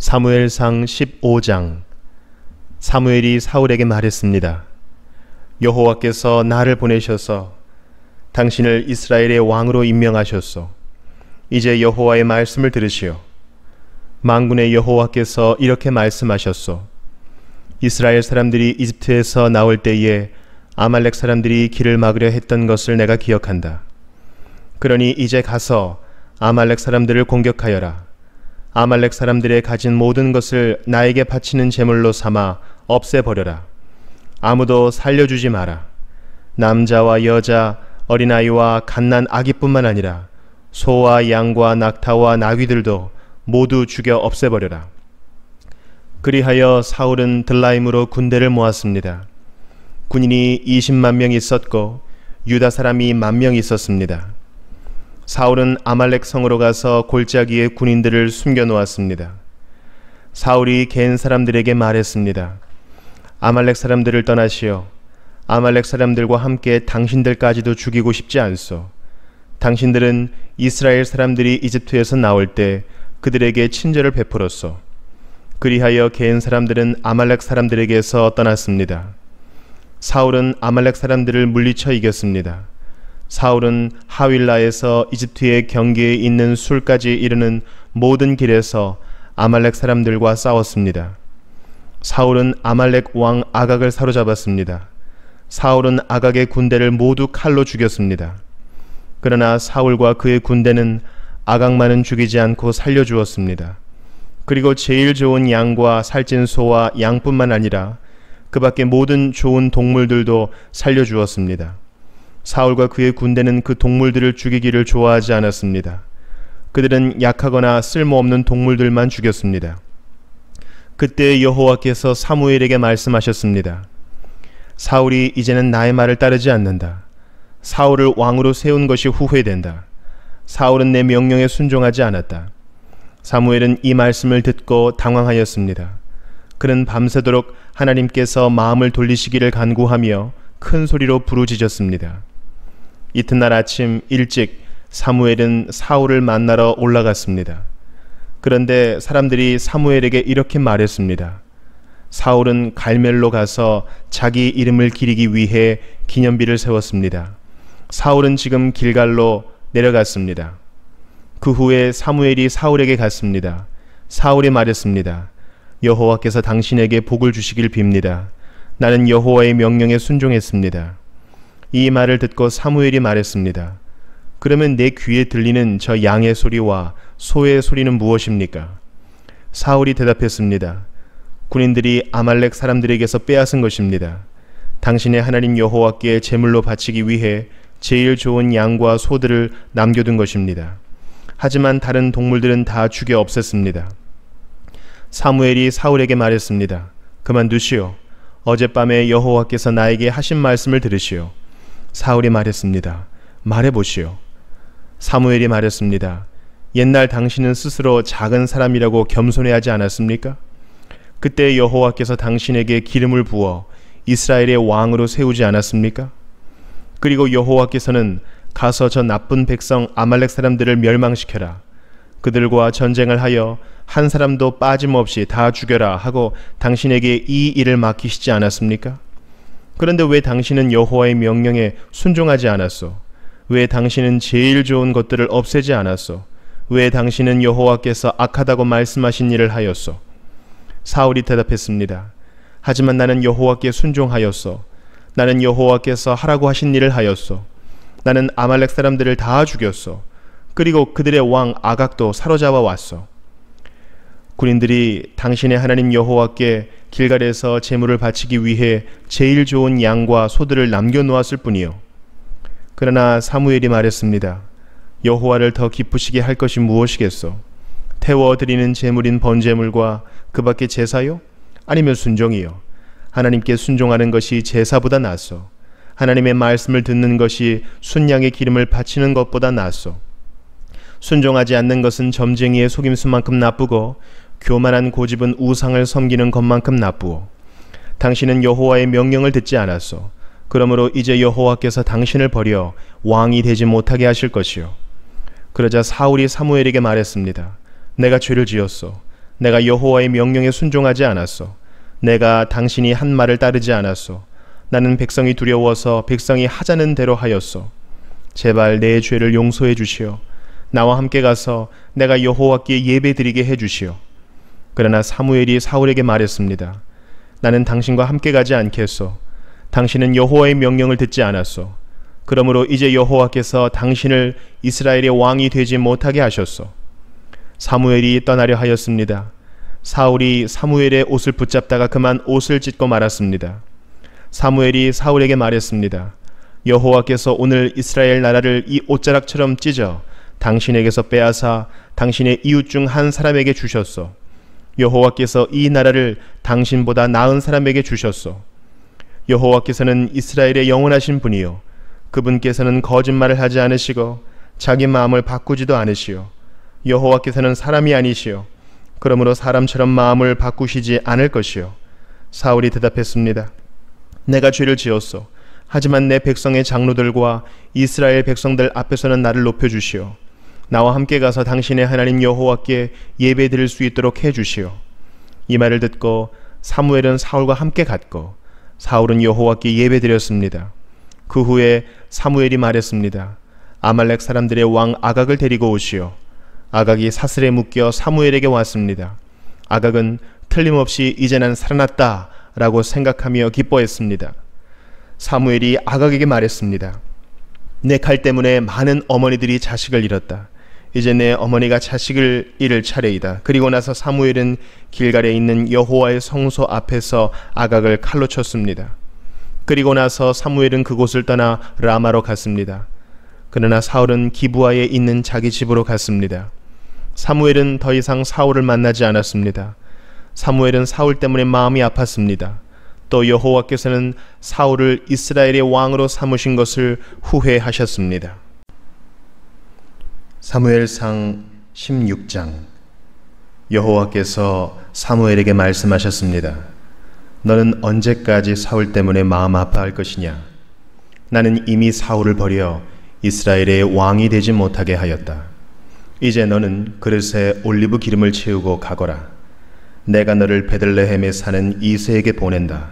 사무엘상 15장. 사무엘이 사울에게 말했습니다. 여호와께서 나를 보내셔서 당신을 이스라엘의 왕으로 임명하셨소. 이제 여호와의 말씀을 들으시오. 만군의 여호와께서 이렇게 말씀하셨소. 이스라엘 사람들이 이집트에서 나올 때에 아말렉 사람들이 길을 막으려 했던 것을 내가 기억한다. 그러니 이제 가서 아말렉 사람들을 공격하여라. 아말렉 사람들의 가진 모든 것을 나에게 바치는 제물로 삼아 없애버려라. 아무도 살려주지 마라. 남자와 여자, 어린아이와 갓난 아기뿐만 아니라 소와 양과 낙타와 나귀들도 모두 죽여 없애버려라. 그리하여 사울은 들라임으로 군대를 모았습니다. 군인이 20만 명 있었고 유다 사람이 10,000명 있었습니다. 사울은 아말렉 성으로 가서 골짜기에 군인들을 숨겨놓았습니다. 사울이 갠 사람들에게 말했습니다. 아말렉 사람들을 떠나시오. 아말렉 사람들과 함께 당신들까지도 죽이고 싶지 않소. 당신들은 이스라엘 사람들이 이집트에서 나올 때 그들에게 친절을 베풀었소. 그리하여 갠 사람들은 아말렉 사람들에게서 떠났습니다. 사울은 아말렉 사람들을 물리쳐 이겼습니다. 사울은 하윌라에서 이집트의 경계에 있는 술까지 이르는 모든 길에서 아말렉 사람들과 싸웠습니다. 사울은 아말렉 왕 아각을 사로잡았습니다. 사울은 아각의 군대를 모두 칼로 죽였습니다. 그러나 사울과 그의 군대는 아각만은 죽이지 않고 살려주었습니다. 그리고 제일 좋은 양과 살찐 소와 양뿐만 아니라 그 밖의 모든 좋은 동물들도 살려주었습니다. 사울과 그의 군대는 그 동물들을 죽이기를 좋아하지 않았습니다. 그들은 약하거나 쓸모없는 동물들만 죽였습니다. 그때 여호와께서 사무엘에게 말씀하셨습니다. 사울이 이제는 나의 말을 따르지 않는다. 사울을 왕으로 세운 것이 후회된다. 사울은 내 명령에 순종하지 않았다. 사무엘은 이 말씀을 듣고 당황하였습니다. 그는 밤새도록 하나님께서 마음을 돌리시기를 간구하며 큰 소리로 부르짖었습니다. 이튿날 아침 일찍 사무엘은 사울을 만나러 올라갔습니다. 그런데 사람들이 사무엘에게 이렇게 말했습니다. 사울은 갈멜로 가서 자기 이름을 기리기 위해 기념비를 세웠습니다. 사울은 지금 길갈로 내려갔습니다. 그 후에 사무엘이 사울에게 갔습니다. 사울이 말했습니다. 여호와께서 당신에게 복을 주시길 빕니다. 나는 여호와의 명령에 순종했습니다. 이 말을 듣고 사무엘이 말했습니다. 그러면 내 귀에 들리는 저 양의 소리와 소의 소리는 무엇입니까? 사울이 대답했습니다. 군인들이 아말렉 사람들에게서 빼앗은 것입니다. 당신의 하나님 여호와께 제물로 바치기 위해 제일 좋은 양과 소들을 남겨둔 것입니다. 하지만 다른 동물들은 다 죽여 없앴습니다. 사무엘이 사울에게 말했습니다. 그만두시오. 어젯밤에 여호와께서 나에게 하신 말씀을 들으시오. 사울이 말했습니다. 말해보시오. 사무엘이 말했습니다. 옛날 당신은 스스로 작은 사람이라고 겸손해하지 않았습니까? 그때 여호와께서 당신에게 기름을 부어 이스라엘의 왕으로 세우지 않았습니까? 그리고 여호와께서는 가서 저 나쁜 백성 아말렉 사람들을 멸망시켜라. 그들과 전쟁을 하여 한 사람도 빠짐없이 다 죽여라 하고 당신에게 이 일을 맡기시지 않았습니까? 그런데 왜 당신은 여호와의 명령에 순종하지 않았소? 왜 당신은 제일 좋은 것들을 없애지 않았소? 왜 당신은 여호와께서 악하다고 말씀하신 일을 하였소? 사울이 대답했습니다. 하지만 나는 여호와께 순종하였소. 나는 여호와께서 하라고 하신 일을 하였소. 나는 아말렉 사람들을 다 죽였소. 그리고 그들의 왕 아각도 사로잡아 왔소. 군인들이 당신의 하나님 여호와께 길갈에서 제물을 바치기 위해 제일 좋은 양과 소들을 남겨놓았을 뿐이요. 그러나 사무엘이 말했습니다. 여호와를 더 기쁘시게 할 것이 무엇이겠소? 태워드리는 제물인 번제물과 그 밖의 제사요? 아니면 순종이요? 하나님께 순종하는 것이 제사보다 낫소. 하나님의 말씀을 듣는 것이 순양의 기름을 바치는 것보다 낫소. 순종하지 않는 것은 점쟁이의 속임수만큼 나쁘고 교만한 고집은 우상을 섬기는 것만큼 나쁘오. 당신은 여호와의 명령을 듣지 않았소. 그러므로 이제 여호와께서 당신을 버려 왕이 되지 못하게 하실 것이요. 그러자 사울이 사무엘에게 말했습니다. 내가 죄를 지었소. 내가 여호와의 명령에 순종하지 않았소. 내가 당신이 한 말을 따르지 않았소. 나는 백성이 두려워서 백성이 하자는 대로 하였소. 제발 내 죄를 용서해 주시오. 나와 함께 가서 내가 여호와께 예배드리게 해 주시오. 그러나 사무엘이 사울에게 말했습니다. 나는 당신과 함께 가지 않겠소. 당신은 여호와의 명령을 듣지 않았소. 그러므로 이제 여호와께서 당신을 이스라엘의 왕이 되지 못하게 하셨소. 사무엘이 떠나려 하였습니다. 사울이 사무엘의 옷을 붙잡다가 그만 옷을 찢고 말았습니다. 사무엘이 사울에게 말했습니다. 여호와께서 오늘 이스라엘 나라를 이 옷자락처럼 찢어 당신에게서 빼앗아 당신의 이웃 중 한 사람에게 주셨소. 여호와께서 이 나라를 당신보다 나은 사람에게 주셨소. 여호와께서는 이스라엘의 영원하신 분이요 그분께서는 거짓말을 하지 않으시고 자기 마음을 바꾸지도 않으시오. 여호와께서는 사람이 아니시오. 그러므로 사람처럼 마음을 바꾸시지 않을 것이요. 사울이 대답했습니다. 내가 죄를 지었소. 하지만 내 백성의 장로들과 이스라엘 백성들 앞에서는 나를 높여주시오. 나와 함께 가서 당신의 하나님 여호와께 예배드릴 수 있도록 해주시오. 이 말을 듣고 사무엘은 사울과 함께 갔고 사울은 여호와께 예배드렸습니다. 그 후에 사무엘이 말했습니다. 아말렉 사람들의 왕 아각을 데리고 오시오. 아각이 사슬에 묶여 사무엘에게 왔습니다. 아각은 틀림없이 이제 난 살아났다 라고 생각하며 기뻐했습니다. 사무엘이 아각에게 말했습니다. 내 칼 때문에 많은 어머니들이 자식을 잃었다. 이제 내 어머니가 자식을 잃을 차례이다. 그리고 나서 사무엘은 길갈에 있는 여호와의 성소 앞에서 아각을 칼로 쳤습니다. 그리고 나서 사무엘은 그곳을 떠나 라마로 갔습니다. 그러나 사울은 기브아에 있는 자기 집으로 갔습니다. 사무엘은 더 이상 사울을 만나지 않았습니다. 사무엘은 사울 때문에 마음이 아팠습니다. 또 여호와께서는 사울을 이스라엘의 왕으로 삼으신 것을 후회하셨습니다. 사무엘상 16장. 여호와께서 사무엘에게 말씀하셨습니다. 너는 언제까지 사울 때문에 마음 아파할 것이냐? 나는 이미 사울을 버려 이스라엘의 왕이 되지 못하게 하였다. 이제 너는 그릇에 올리브 기름을 채우고 가거라. 내가 너를 베들레헴에 사는 이새에게 보낸다.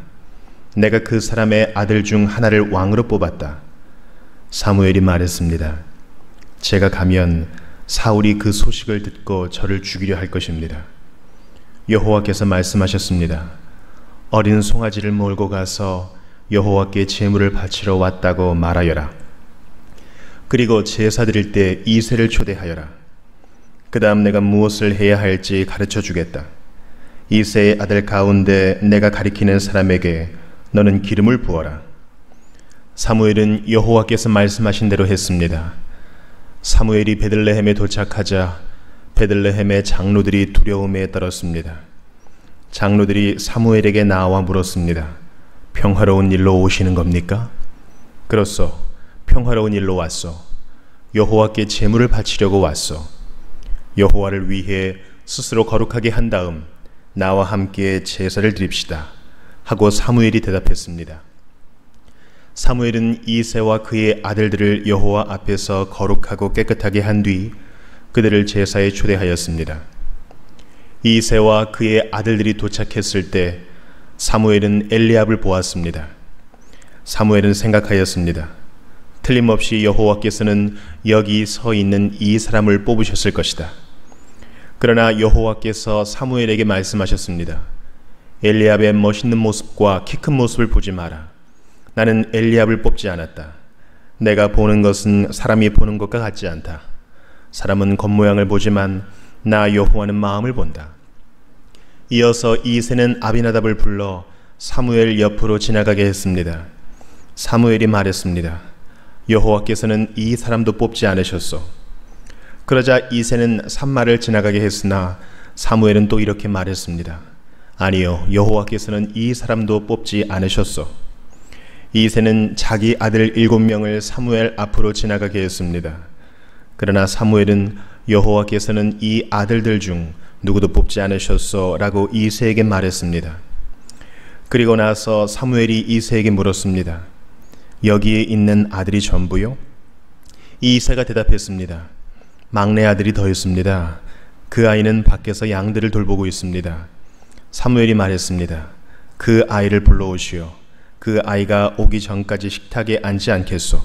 내가 그 사람의 아들 중 하나를 왕으로 뽑았다. 사무엘이 말했습니다. 제가 가면 사울이 그 소식을 듣고 저를 죽이려 할 것입니다. 여호와께서 말씀하셨습니다. 어린 송아지를 몰고 가서 여호와께 제물을 바치러 왔다고 말하여라. 그리고 제사 드릴 때 이새를 초대하여라. 그 다음 내가 무엇을 해야 할지 가르쳐 주겠다. 이새의 아들 가운데 내가 가리키는 사람에게 너는 기름을 부어라. 사무엘은 여호와께서 말씀하신 대로 했습니다. 사무엘이 베들레헴에 도착하자 베들레헴의 장로들이 두려움에 떨었습니다. 장로들이 사무엘에게 나와 물었습니다. 평화로운 일로 오시는 겁니까? 그렇소. 평화로운 일로 왔소. 여호와께 제물을 바치려고 왔소. 여호와를 위해 스스로 거룩하게 한 다음 나와 함께 제사를 드립시다. 하고 사무엘이 대답했습니다. 사무엘은 이새와 그의 아들들을 여호와 앞에서 거룩하고 깨끗하게 한 뒤 그들을 제사에 초대하였습니다. 이새와 그의 아들들이 도착했을 때 사무엘은 엘리압을 보았습니다. 사무엘은 생각하였습니다. 틀림없이 여호와께서는 여기 서 있는 이 사람을 뽑으셨을 것이다. 그러나 여호와께서 사무엘에게 말씀하셨습니다. 엘리압의 멋있는 모습과 키 큰 모습을 보지 마라. 나는 엘리압을 뽑지 않았다. 내가 보는 것은 사람이 보는 것과 같지 않다. 사람은 겉모양을 보지만 나 여호와는 마음을 본다. 이어서 이새는 아비나답을 불러 사무엘 옆으로 지나가게 했습니다. 사무엘이 말했습니다. 여호와께서는 이 사람도 뽑지 않으셨소. 그러자 이새는 산마를 지나가게 했으나 사무엘은 또 이렇게 말했습니다. 아니요, 여호와께서는 이 사람도 뽑지 않으셨소. 이새는 자기 아들 7명을 사무엘 앞으로 지나가게 했습니다. 그러나 사무엘은 여호와께서는 이 아들들 중 누구도 뽑지 않으셨소 라고 이새에게 말했습니다. 그리고 나서 사무엘이 이새에게 물었습니다. 여기에 있는 아들이 전부요? 이새가 대답했습니다. 막내 아들이 더 있습니다. 그 아이는 밖에서 양들을 돌보고 있습니다. 사무엘이 말했습니다. 그 아이를 불러오시오. 그 아이가 오기 전까지 식탁에 앉지 않겠소.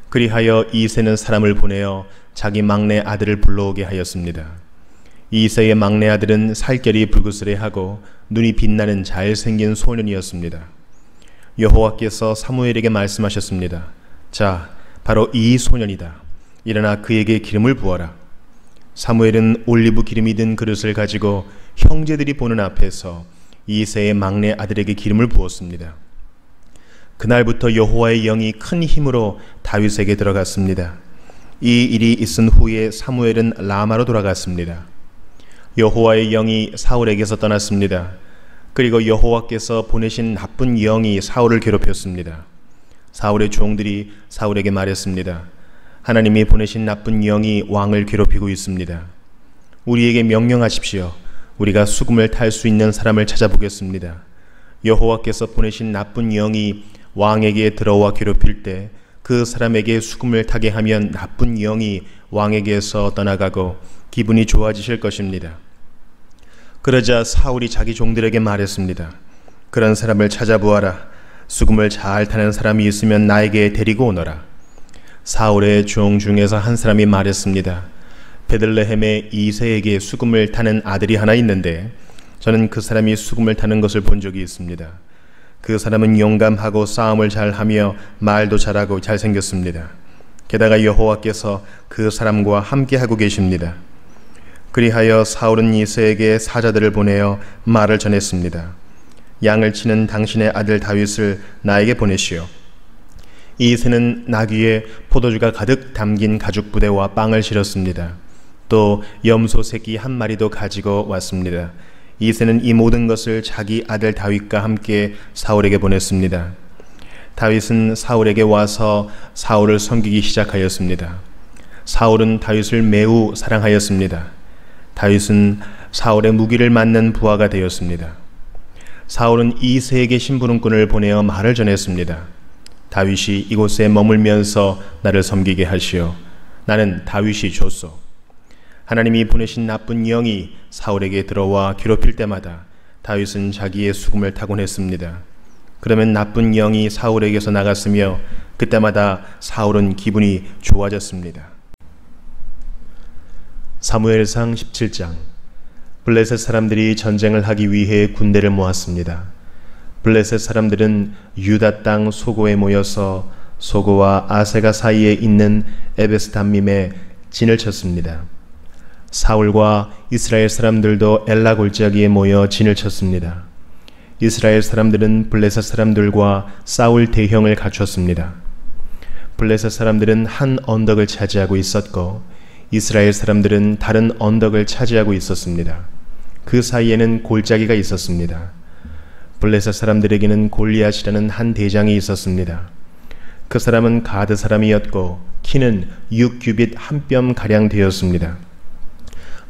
그리하여 이새는 사람을 보내어 자기 막내 아들을 불러오게 하였습니다. 이새의 막내 아들은 살결이 붉으스레하고 눈이 빛나는 잘생긴 소년이었습니다. 여호와께서 사무엘에게 말씀하셨습니다. 자, 바로 이 소년이다. 일어나 그에게 기름을 부어라. 사무엘은 올리브 기름이 든 그릇을 가지고 형제들이 보는 앞에서 이새의 막내 아들에게 기름을 부었습니다. 그날부터 여호와의 영이 큰 힘으로 다윗에게 들어갔습니다. 이 일이 있은 후에 사무엘은 라마로 돌아갔습니다. 여호와의 영이 사울에게서 떠났습니다. 그리고 여호와께서 보내신 나쁜 영이 사울을 괴롭혔습니다. 사울의 종들이 사울에게 말했습니다. 하나님이 보내신 나쁜 영이 왕을 괴롭히고 있습니다. 우리에게 명령하십시오. 우리가 수금을 탈 수 있는 사람을 찾아보겠습니다. 여호와께서 보내신 나쁜 영이 왕에게 들어와 괴롭힐 때 그 사람에게 수금을 타게 하면 나쁜 영이 왕에게서 떠나가고 기분이 좋아지실 것입니다. 그러자 사울이 자기 종들에게 말했습니다. 그런 사람을 찾아보아라. 수금을 잘 타는 사람이 있으면 나에게 데리고 오너라. 사울의 종 중에서 한 사람이 말했습니다. 베들레헴에 이새에게 수금을 타는 아들이 하나 있는데 저는 그 사람이 수금을 타는 것을 본 적이 있습니다. 그 사람은 용감하고 싸움을 잘하며 말도 잘하고 잘생겼습니다. 게다가 여호와께서 그 사람과 함께하고 계십니다. 그리하여 사울은 이새에게 사자들을 보내어 말을 전했습니다. 양을 치는 당신의 아들 다윗을 나에게 보내시오. 이새는 나귀에 포도주가 가득 담긴 가죽 부대와 빵을 실었습니다. 또 염소 새끼 한 마리도 가지고 왔습니다. 이새는 이 모든 것을 자기 아들 다윗과 함께 사울에게 보냈습니다. 다윗은 사울에게 와서 사울을 섬기기 시작하였습니다. 사울은 다윗을 매우 사랑하였습니다. 다윗은 사울의 무기를 맞는 부하가 되었습니다. 사울은 이새에게 심부름꾼을 보내어 말을 전했습니다. 다윗이 이곳에 머물면서 나를 섬기게 하시오. 나는 다윗이 좋소. 하나님이 보내신 나쁜 영이 사울에게 들어와 괴롭힐 때마다 다윗은 자기의 수금을 타곤 했습니다. 그러면 나쁜 영이 사울에게서 나갔으며 그때마다 사울은 기분이 좋아졌습니다. 사무엘상 17장. 블레셋 사람들이 전쟁을 하기 위해 군대를 모았습니다. 블레셋 사람들은 유다 땅 소고에 모여서 소고와 아세가 사이에 있는 에베스담밈에 진을 쳤습니다. 사울과 이스라엘 사람들도 엘라 골짜기에 모여 진을 쳤습니다. 이스라엘 사람들은 블레셋 사람들과 싸울 대형을 갖췄습니다. 블레셋 사람들은 한 언덕을 차지하고 있었고 이스라엘 사람들은 다른 언덕을 차지하고 있었습니다. 그 사이에는 골짜기가 있었습니다. 블레셋 사람들에게는 골리앗이라는 한 대장이 있었습니다. 그 사람은 가드 사람이었고 키는 6규빗 한 뼘 가량 되었습니다.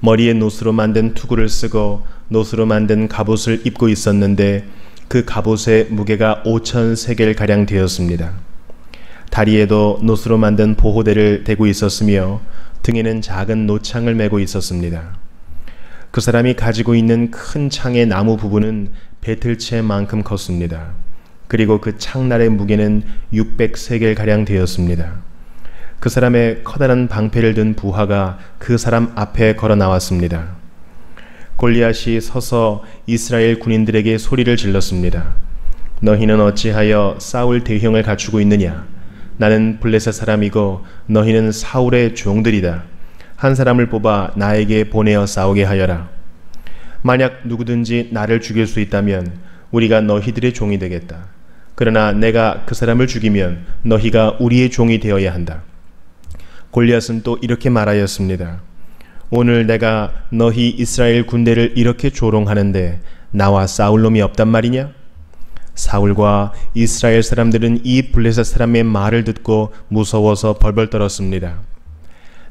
머리에 노스로 만든 투구를 쓰고 노스로 만든 갑옷을 입고 있었는데 그 갑옷의 무게가 5,000 세겔 가량 되었습니다. 다리에도 노스로 만든 보호대를 대고 있었으며 등에는 작은 노창을 메고 있었습니다. 그 사람이 가지고 있는 큰 창의 나무 부분은 배틀채만큼 컸습니다. 그리고 그 창날의 무게는 600 세겔 가량 되었습니다. 그 사람의 커다란 방패를 든 부하가 그 사람 앞에 걸어 나왔습니다. 골리앗이 서서 이스라엘 군인들에게 소리를 질렀습니다. 너희는 어찌하여 사울 대형을 갖추고 있느냐? 나는 블레셋 사람이고 너희는 사울의 종들이다. 한 사람을 뽑아 나에게 보내어 싸우게 하여라. 만약 누구든지 나를 죽일 수 있다면 우리가 너희들의 종이 되겠다. 그러나 내가 그 사람을 죽이면 너희가 우리의 종이 되어야 한다. 골리앗은 또 이렇게 말하였습니다. 오늘 내가 너희 이스라엘 군대를 이렇게 조롱하는데 나와 싸울 놈이 없단 말이냐? 사울과 이스라엘 사람들은 이 블레셋 사람의 말을 듣고 무서워서 벌벌 떨었습니다.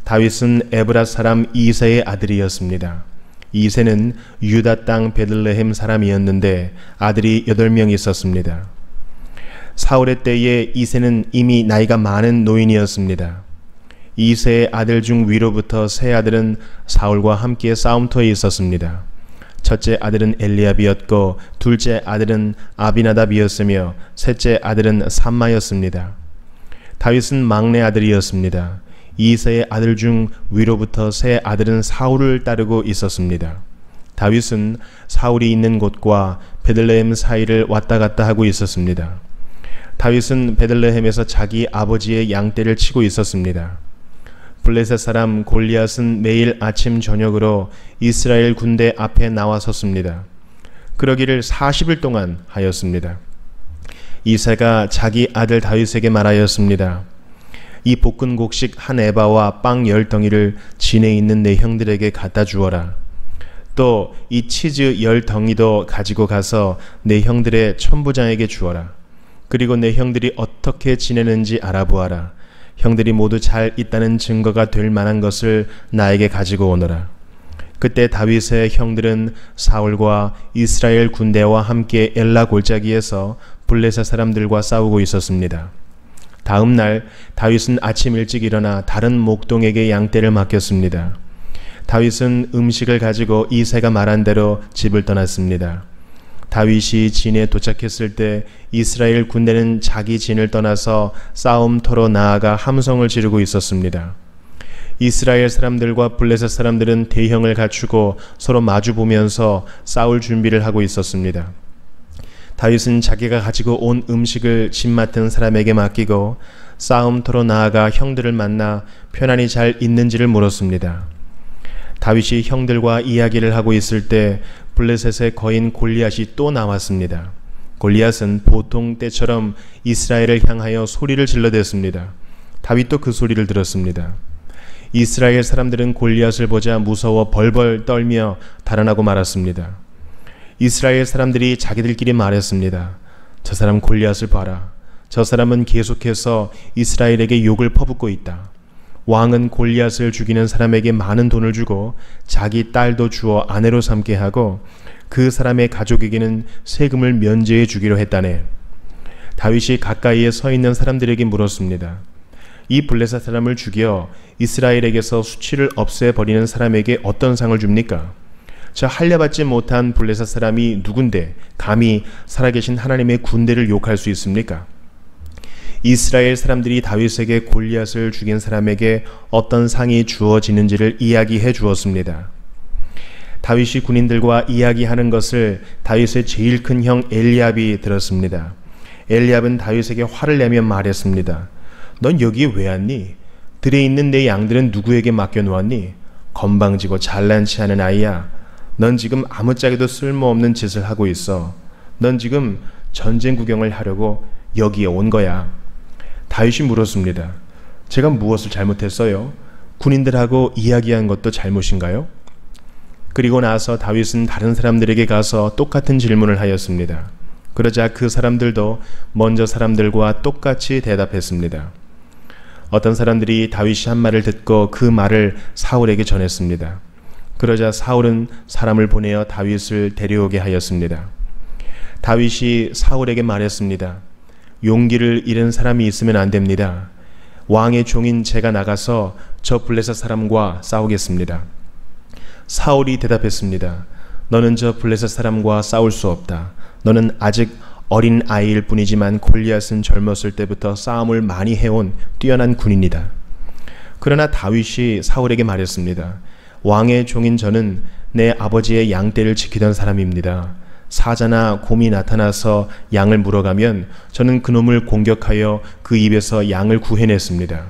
다윗은 에브라 사람 이새의 아들이었습니다. 이새는 유다 땅 베들레헴 사람이었는데 아들이 8명 있었습니다. 사울의 때에 이새는 이미 나이가 많은 노인이었습니다. 이새의 아들 중 위로부터 세 아들은 사울과 함께 싸움터에 있었습니다. 첫째 아들은 엘리압이었고 둘째 아들은 아비나답이었으며 셋째 아들은 삼마였습니다. 다윗은 막내 아들이었습니다. 이새의 아들 중 위로부터 세 아들은 사울을 따르고 있었습니다. 다윗은 사울이 있는 곳과 베들레헴 사이를 왔다 갔다 하고 있었습니다. 다윗은 베들레헴에서 자기 아버지의 양떼를 치고 있었습니다. 블레셋 사람 골리앗은 매일 아침 저녁으로 이스라엘 군대 앞에 나와섰습니다. 그러기를 40일 동안 하였습니다. 이새가 자기 아들 다윗에게 말하였습니다. 이 볶은 곡식 한 에바와 빵 10덩이를 진에 있는 내 형들에게 갖다 주어라. 또 이 치즈 10덩이도 가지고 가서 내 형들의 천부장에게 주어라. 그리고 내 형들이 어떻게 지내는지 알아보아라. 형들이 모두 잘 있다는 증거가 될 만한 것을 나에게 가지고 오너라. 그때 다윗의 형들은 사울과 이스라엘 군대와 함께 엘라 골짜기에서 블레셋 사람들과 싸우고 있었습니다. 다음 날 다윗은 아침 일찍 일어나 다른 목동에게 양떼를 맡겼습니다. 다윗은 음식을 가지고 이새가 말한 대로 집을 떠났습니다. 다윗이 진에 도착했을 때 이스라엘 군대는 자기 진을 떠나서 싸움터로 나아가 함성을 지르고 있었습니다. 이스라엘 사람들과 블레셋 사람들은 대형을 갖추고 서로 마주보면서 싸울 준비를 하고 있었습니다. 다윗은 자기가 가지고 온 음식을 집 맡은 사람에게 맡기고 싸움터로 나아가 형들을 만나 편안히 잘 있는지를 물었습니다. 다윗이 형들과 이야기를 하고 있을 때 블레셋의 거인 골리앗이 또 나왔습니다. 골리앗은 보통 때처럼 이스라엘을 향하여 소리를 질러댔습니다. 다윗도 그 소리를 들었습니다. 이스라엘 사람들은 골리앗을 보자 무서워 벌벌 떨며 달아나고 말았습니다. 이스라엘 사람들이 자기들끼리 말했습니다. 저 사람 골리앗을 봐라. 저 사람은 계속해서 이스라엘에게 욕을 퍼붓고 있다. 왕은 골리앗을 죽이는 사람에게 많은 돈을 주고 자기 딸도 주어 아내로 삼게 하고 그 사람의 가족에게는 세금을 면제해 주기로 했다네. 다윗이 가까이에 서 있는 사람들에게 물었습니다. 이 블레셋 사람을 죽여 이스라엘에게서 수치를 없애버리는 사람에게 어떤 상을 줍니까? 저 할례받지 못한 블레셋 사람이 누군데 감히 살아계신 하나님의 군대를 욕할 수 있습니까? 이스라엘 사람들이 다윗에게 골리앗을 죽인 사람에게 어떤 상이 주어지는지를 이야기해 주었습니다. 다윗이 군인들과 이야기하는 것을 다윗의 제일 큰 형 엘리압이 들었습니다. 엘리압은 다윗에게 화를 내며 말했습니다. 넌 여기에 왜 왔니? 들에 있는 내 양들은 누구에게 맡겨놓았니? 건방지고 잘난치 않은 아이야. 넌 지금 아무짝에도 쓸모없는 짓을 하고 있어. 넌 지금 전쟁 구경을 하려고 여기에 온 거야. 다윗이 물었습니다. 제가 무엇을 잘못했어요? 군인들하고 이야기한 것도 잘못인가요? 그리고 나서 다윗은 다른 사람들에게 가서 똑같은 질문을 하였습니다. 그러자 그 사람들도 먼저 사람들과 똑같이 대답했습니다. 어떤 사람들이 다윗이 한 말을 듣고 그 말을 사울에게 전했습니다. 그러자 사울은 사람을 보내어 다윗을 데려오게 하였습니다. 다윗이 사울에게 말했습니다. 용기를 잃은 사람이 있으면 안 됩니다. 왕의 종인 제가 나가서 저 블레셋 사람과 싸우겠습니다. 사울이 대답했습니다. 너는 저 블레셋 사람과 싸울 수 없다. 너는 아직 어린 아이일 뿐이지만 골리앗은 젊었을 때부터 싸움을 많이 해온 뛰어난 군인이다. 그러나 다윗이 사울에게 말했습니다. 왕의 종인 저는 내 아버지의 양떼를 지키던 사람입니다. 사자나 곰이 나타나서 양을 물어가면 저는 그놈을 공격하여 그 입에서 양을 구해냈습니다.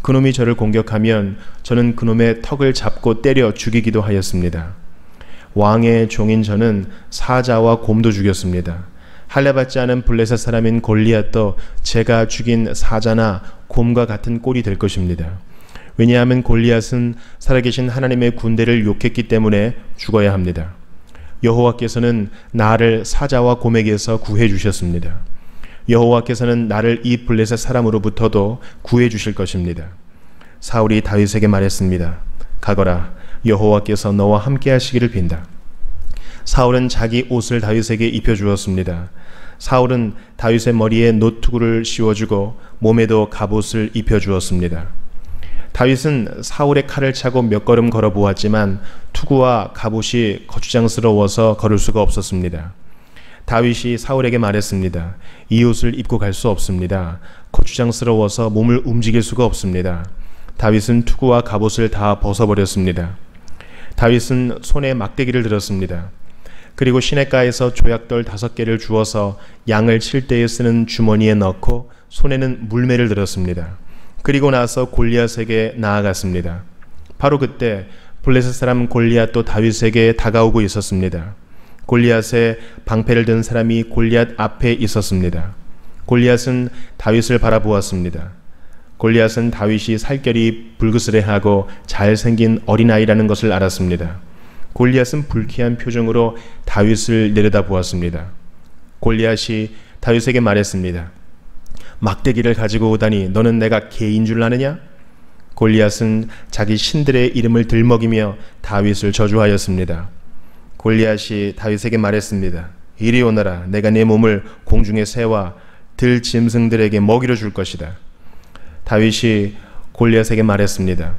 그놈이 저를 공격하면 저는 그놈의 턱을 잡고 때려 죽이기도 하였습니다. 왕의 종인 저는 사자와 곰도 죽였습니다. 할례받지 않은 블레셋 사람인 골리앗도 제가 죽인 사자나 곰과 같은 꼴이 될 것입니다. 왜냐하면 골리앗은 살아계신 하나님의 군대를 욕했기 때문에 죽어야 합니다. 여호와께서는 나를 사자와 곰에게서 구해 주셨습니다. 여호와께서는 나를 이 블레셋 사람으로부터도 구해 주실 것입니다. 사울이 다윗에게 말했습니다. 가거라, 여호와께서 너와 함께 하시기를 빈다. 사울은 자기 옷을 다윗에게 입혀주었습니다. 사울은 다윗의 머리에 노투구를 씌워주고 몸에도 갑옷을 입혀주었습니다. 다윗은 사울의 칼을 차고 몇 걸음 걸어 보았지만 투구와 갑옷이 거추장스러워서 걸을 수가 없었습니다. 다윗이 사울에게 말했습니다. 이 옷을 입고 갈 수 없습니다. 거추장스러워서 몸을 움직일 수가 없습니다. 다윗은 투구와 갑옷을 다 벗어버렸습니다. 다윗은 손에 막대기를 들었습니다. 그리고 시냇가에서 조약돌 5개를 주워서 양을 칠 때에 쓰는 주머니에 넣고 손에는 물매를 들었습니다. 그리고 나서 골리앗에게 나아갔습니다. 바로 그때 블레셋 사람 골리앗도 다윗에게 다가오고 있었습니다. 골리앗의 방패를 든 사람이 골리앗 앞에 있었습니다. 골리앗은 다윗을 바라보았습니다. 골리앗은 다윗이 살결이 불그스레하고 잘생긴 어린아이라는 것을 알았습니다. 골리앗은 불쾌한 표정으로 다윗을 내려다보았습니다. 골리앗이 다윗에게 말했습니다. 막대기를 가지고 오다니 너는 내가 개인 줄 아느냐? 골리앗은 자기 신들의 이름을 들먹이며 다윗을 저주하였습니다. 골리앗이 다윗에게 말했습니다. 이리 오너라. 내가 내 몸을 공중의 새와 들 짐승들에게 먹이로 줄 것이다. 다윗이 골리앗에게 말했습니다.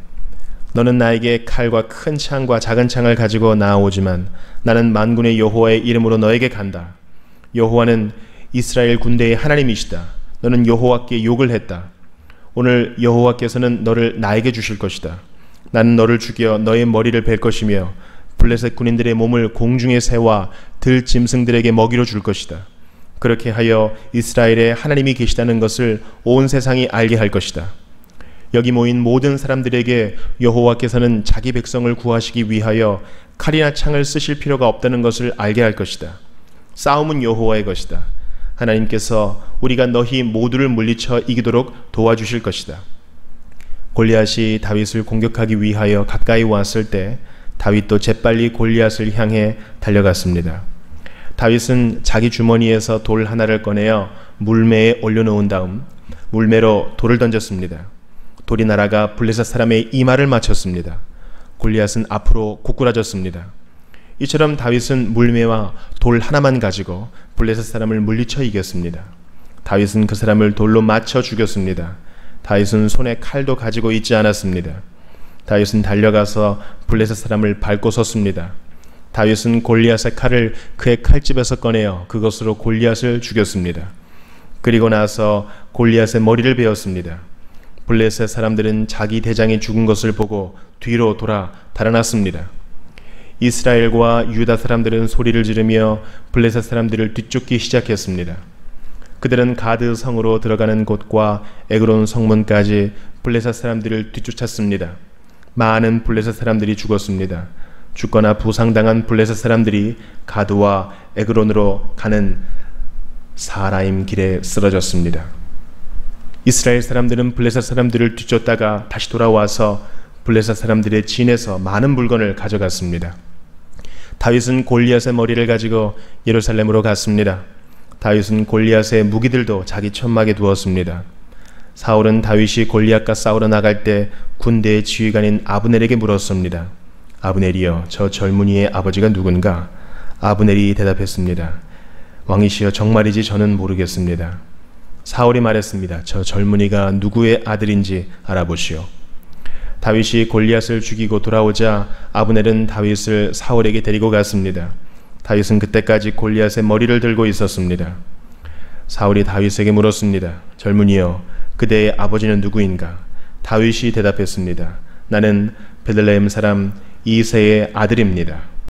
너는 나에게 칼과 큰 창과 작은 창을 가지고 나아오지만 나는 만군의 여호와의 이름으로 너에게 간다. 여호와는 이스라엘 군대의 하나님이시다. 너는 여호와께 욕을 했다. 오늘 여호와께서는 너를 나에게 주실 것이다. 나는 너를 죽여 너의 머리를 벨 것이며 블레셋 군인들의 몸을 공중의 새와 들 짐승들에게 먹이로 줄 것이다. 그렇게 하여 이스라엘에 하나님이 계시다는 것을 온 세상이 알게 할 것이다. 여기 모인 모든 사람들에게 여호와께서는 자기 백성을 구하시기 위하여 칼이나 창을 쓰실 필요가 없다는 것을 알게 할 것이다. 싸움은 여호와의 것이다. 하나님께서 우리가 너희 모두를 물리쳐 이기도록 도와주실 것이다. 골리앗이 다윗을 공격하기 위하여 가까이 왔을 때 다윗도 재빨리 골리앗을 향해 달려갔습니다. 다윗은 자기 주머니에서 돌 하나를 꺼내어 물매에 올려놓은 다음 물매로 돌을 던졌습니다. 돌이 날아가 블레셋 사람의 이마를 맞췄습니다. 골리앗은 앞으로 고꾸라졌습니다. 이처럼 다윗은 물매와 돌 하나만 가지고 블레셋 사람을 물리쳐 이겼습니다. 다윗은 그 사람을 돌로 맞춰 죽였습니다. 다윗은 손에 칼도 가지고 있지 않았습니다. 다윗은 달려가서 블레셋 사람을 밟고 섰습니다. 다윗은 골리앗의 칼을 그의 칼집에서 꺼내어 그것으로 골리앗을 죽였습니다. 그리고 나서 골리앗의 머리를 베었습니다. 블레셋 사람들은 자기 대장이 죽은 것을 보고 뒤로 돌아 달아났습니다. 이스라엘과 유다 사람들은 소리를 지르며 블레셋 사람들을 뒤쫓기 시작했습니다. 그들은 가드 성으로 들어가는 곳과 에그론 성문까지 블레셋 사람들을 뒤쫓았습니다. 많은 블레셋 사람들이 죽었습니다. 죽거나 부상당한 블레셋 사람들이 가드와 에그론으로 가는 사라임 길에 쓰러졌습니다. 이스라엘 사람들은 블레셋 사람들을 뒤쫓다가 다시 돌아와서 블레셋 사람들의 진에서 많은 물건을 가져갔습니다. 다윗은 골리앗의 머리를 가지고 예루살렘으로 갔습니다. 다윗은 골리앗의 무기들도 자기 천막에 두었습니다. 사울은 다윗이 골리앗과 싸우러 나갈 때 군대의 지휘관인 아브넬에게 물었습니다. 아브넬이여, 저 젊은이의 아버지가 누군가? 아브넬이 대답했습니다. 왕이시여, 정말이지 저는 모르겠습니다. 사울이 말했습니다. 저 젊은이가 누구의 아들인지 알아보시오. 다윗이 골리앗을 죽이고 돌아오자 아브넬은 다윗을 사울에게 데리고 갔습니다. 다윗은 그때까지 골리앗의 머리를 들고 있었습니다. 사울이 다윗에게 물었습니다. 젊은이여, 그대의 아버지는 누구인가? 다윗이 대답했습니다. 나는 베들레헴 사람 이새의 아들입니다.